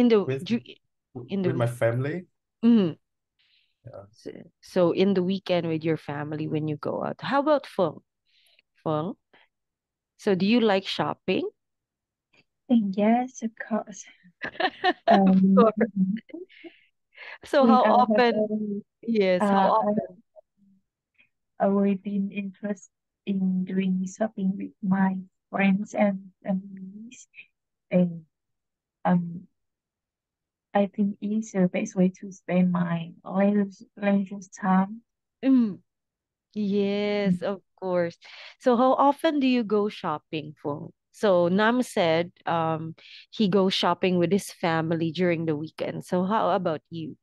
In the with in the with my week. family. Mm. Yeah. So in the weekend with your family when you go out. How about Feng? Feng? So do you like shopping? And yes, of course. Of Um, course. So we how have often? Yes, how often? always been interested in doing shopping with my friends and families. And um, I think it's the best way to spend my leisure time. Mm, yes, of course. So how often do you go shopping for? So Nam said he goes shopping with his family during the weekend. So how about you?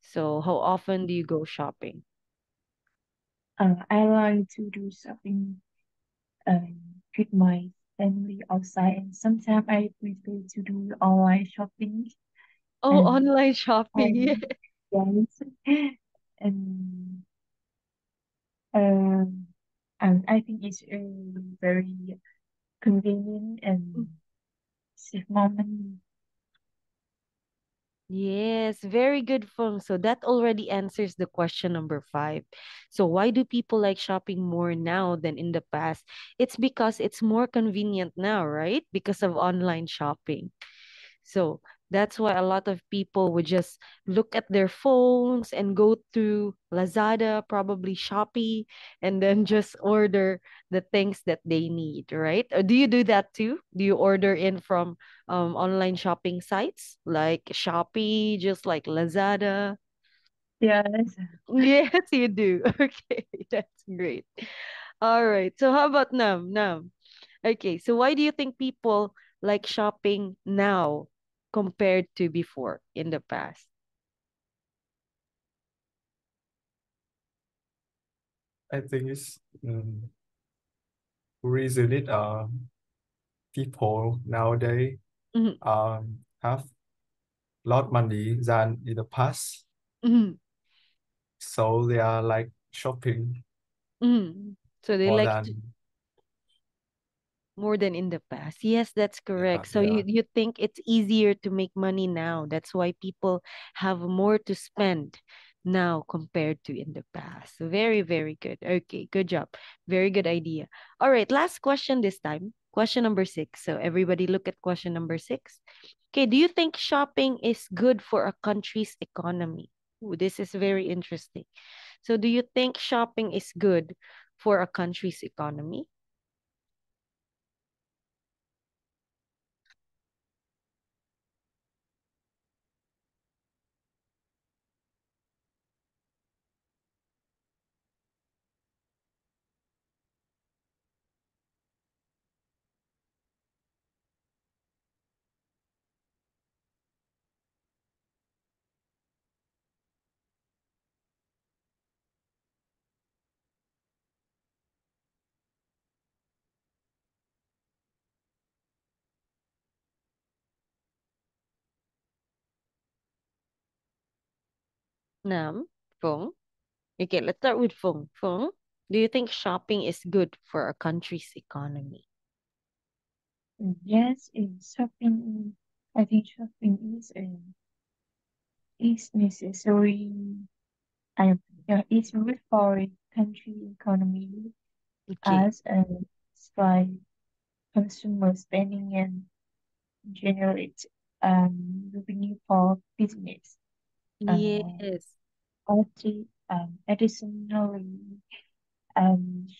So how often do you go shopping? I like to do shopping with my family outside, and sometimes I prefer to do online shopping. Oh, And online shopping. Yeah. um, yes, and um, and I think it's very convenient and save more money. Yes, very good, Feng. So that already answers the question number five. So why do people like shopping more now than in the past? It's because it's more convenient now, right? Because of online shopping. So that's why a lot of people would just look at their phones and go to Lazada, probably Shopee, and then just order the things that they need, right? Or do you do that too? Do you order in from online shopping sites like Shopee, just like Lazada? Yes. Yes, you do. Okay, that's great. All right. So how about Nam? Nam. Okay, so why do you think people like shopping now compared to before in the past? I think it's reason it people nowadays Mhm, have lot money than in the past, mhm, so they are like shopping mhm. So they more like than. more than in the past. Yes, that's Yeah, correct. So yeah. you think it's easier to make money now. That's why people have more to spend now compared to in the past. Very, very good. Okay, good job. Very good idea. All right, last question this time. Question number six. So everybody look at question number six. Okay, do you think shopping is good for a country's economy? Ooh, this is very interesting. So do you think shopping is good for a country's economy? Nam, Fong. Okay, let's start with Fong. Fong, do you think shopping is good for a country's economy? Yes, in shopping, I think shopping is necessary. And yeah, it's good for a country economy Okay. as by consumer spending and generate revenue for business. Uh, Yes. Additionally,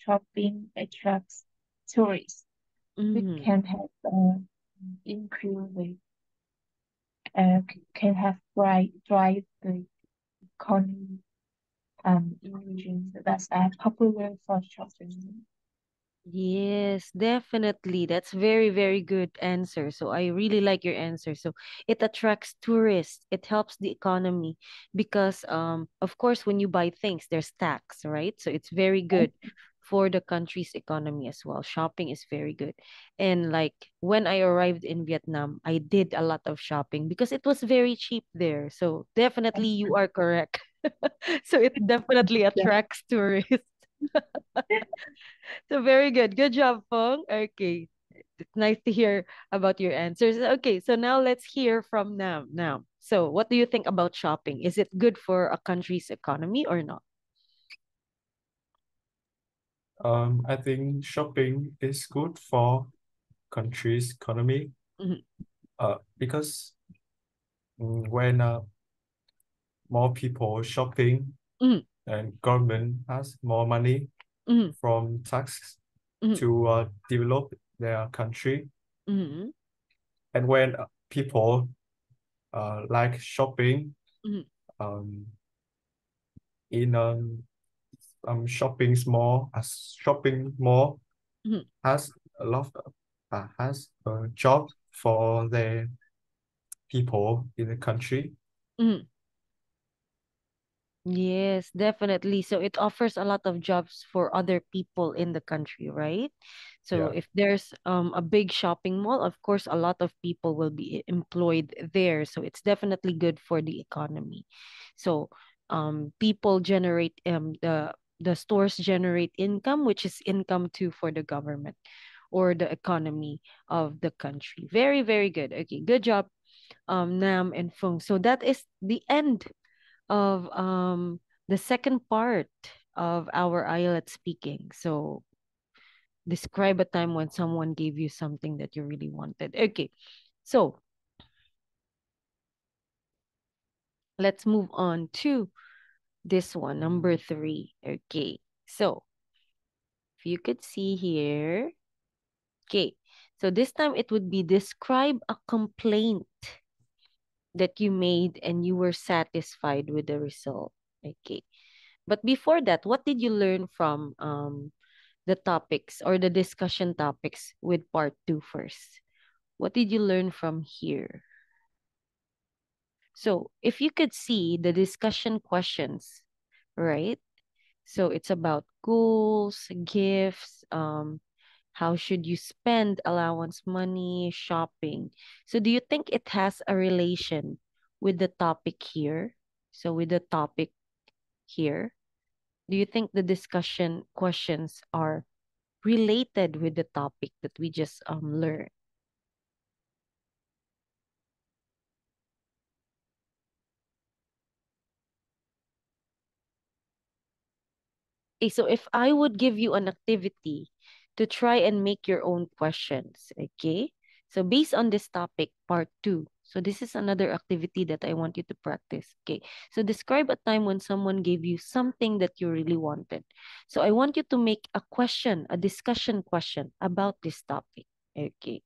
shopping attracts tourists. We Mm-hmm. can have increase can have drive the economy in regions that are popular for shopping. Yes, definitely. That's very, very good answer. So I really like your answer. So it attracts tourists. It helps the economy because of course when you buy things there's tax, right? So it's very good for the country's economy as well. Shopping is very good. And like when I arrived in Vietnam, I did a lot of shopping because it was very cheap there. So definitely you are correct. So it definitely Yeah. attracts tourists. So very good. Good job, Fong. Okay. It's nice to hear about your answers. Okay, so now let's hear from Nam. Now, so what do you think about shopping? Is it good for a country's economy or not? I think shopping is good for country's economy. Mhm, Because when more people shopping mhm, and government has more money mhm, from tax mhm, to develop their country. mhm, And when people like shopping mhm, um, in shopping mall mhm, has a lot has a job for the people in the country. mhm. Yes, definitely. So it offers a lot of jobs for other people in the country, right? So Yeah, if there's a big shopping mall, of course, a lot of people will be employed there. So it's definitely good for the economy. So people generate the stores generate income, which is income too for the government or the economy of the country. Very, very good. Okay, good job, Nam and Fung. So that is the end of the second part of our IELTS speaking. So describe a time when someone gave you something that you really wanted. Okay. So let's move on to this one, number 3. Okay. So if you could see here. Okay. So this time it would be describe a complaint that you made and you were satisfied with the result. Okay. But before that, what did you learn from the topics or the discussion topics with part two first? What did you learn from here? So if you could see the discussion questions, right? So it's about goals, gifts, how should you spend allowance money, shopping. So do you think it has a relation with the topic here? So with the topic here, do you think the discussion questions are related with the topic that we just learned? Okay, so if I would give you an activity to try and make your own questions, okay? So based on this topic, part two. So this is another activity that I want you to practice. Okay. So describe a time when someone gave you something that you really wanted. So I want you to make a question, a discussion question about this topic. Okay.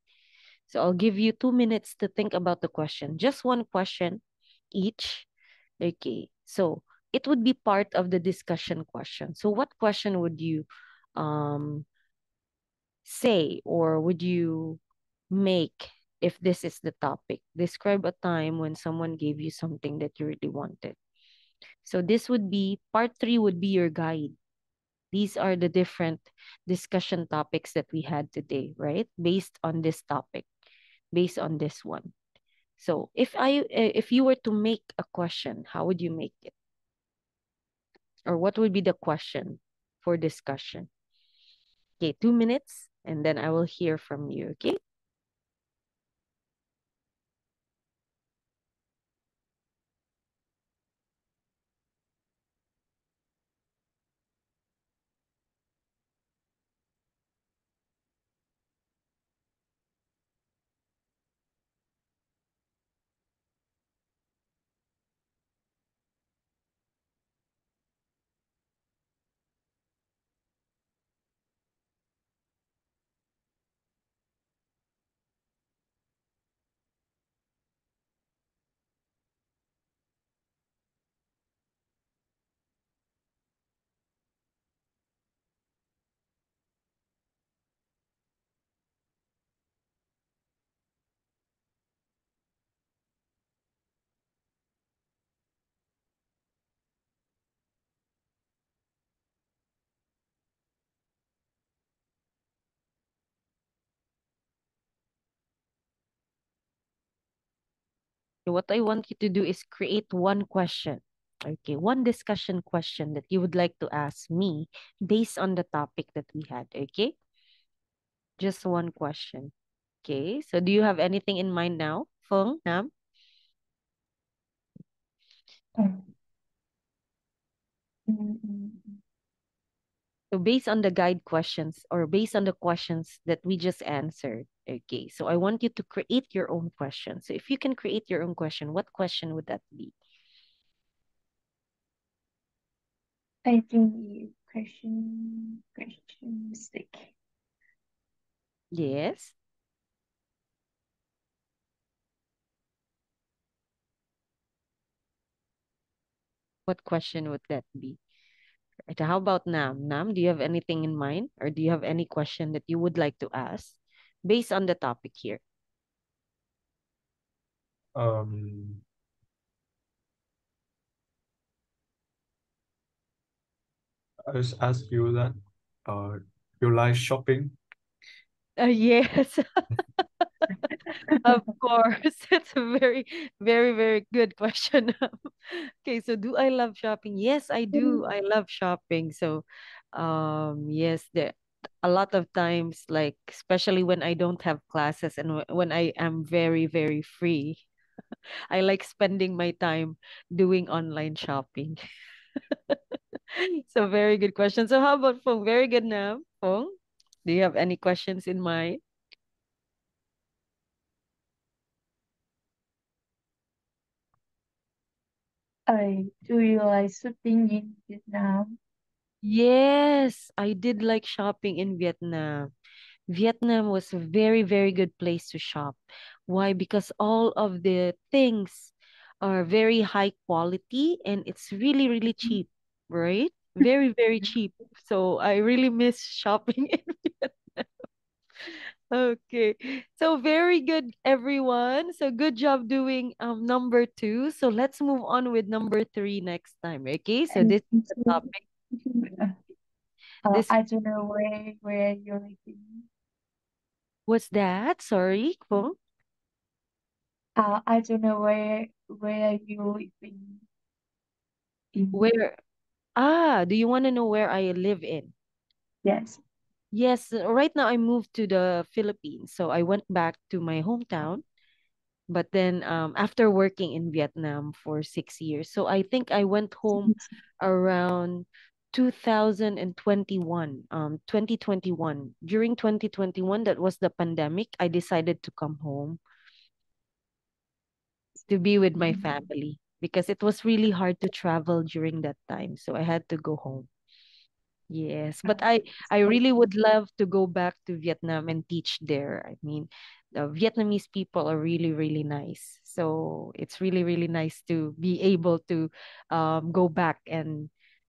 So I'll give you 2 minutes to think about the question. Just one question each. Okay. So it would be part of the discussion question. So what question would you um say or would you make if this is the topic? Describe a time when someone gave you something that you really wanted. So this would be part 3 would be your guide. These are the different discussion topics that we had today, right? Based on this topic, based on this one. So if you were to make a question, how would you make it? Or what would be the question for discussion? Okay, 2 minutes, and then I will hear from you. Okay. So what I want you to do is create one question. Okay, one discussion question that you would like to ask me based on the topic that we had. Okay. Just one question. Okay. So do you have anything in mind now, Feng, Nam? Um, mm, mm, So based on the guide questions or based on the questions that we just answered, okay. So I want you to create your own question. So if you can create your own question, what question would that be? I think question mistake. Yes. What question would that be? Right. How about Nam? Nam, do you have anything in mind or do you have any question that you would like to ask based on the topic here? Um, I just ask you that, uh, you like shopping? Yes, of course. It's a very, very, very good question. Okay, so do I love shopping? Yes, I do. I love shopping. So, yes, there a lot of times, like especially when I don't have classes and when I am very, very free, I like spending my time doing online shopping. So very good question. So how about Fong? Very good now. Fong, do you have any questions in mind? I do you like shooting in Vietnam? Yes, I did like shopping in Vietnam. Vietnam was a very, very good place to shop. Why? Because all of the things are very high quality and it's really, really cheap, right? Very, very cheap. So I really miss shopping in Vietnam. Okay. So very good, everyone. So good job doing number two. So let's move on with number three next time. Okay. So And this is the topic. This I don't know where you're living. was that. Sorry, Kung. I don't know where you living in. Where do you want to know where I live in? Yes. Yes, right now I moved to the Philippines. So I went back to my hometown. But then after working in Vietnam for 6 years, so I think I went home around 2021, 2021. During 2021, that was the pandemic. I decided to come home to be with my family because it was really hard to travel during that time. So I had to go home. Yes, but I really would love to go back to Vietnam and teach there. I mean, the Vietnamese people are really, really nice. So it's really, really nice to be able to go back and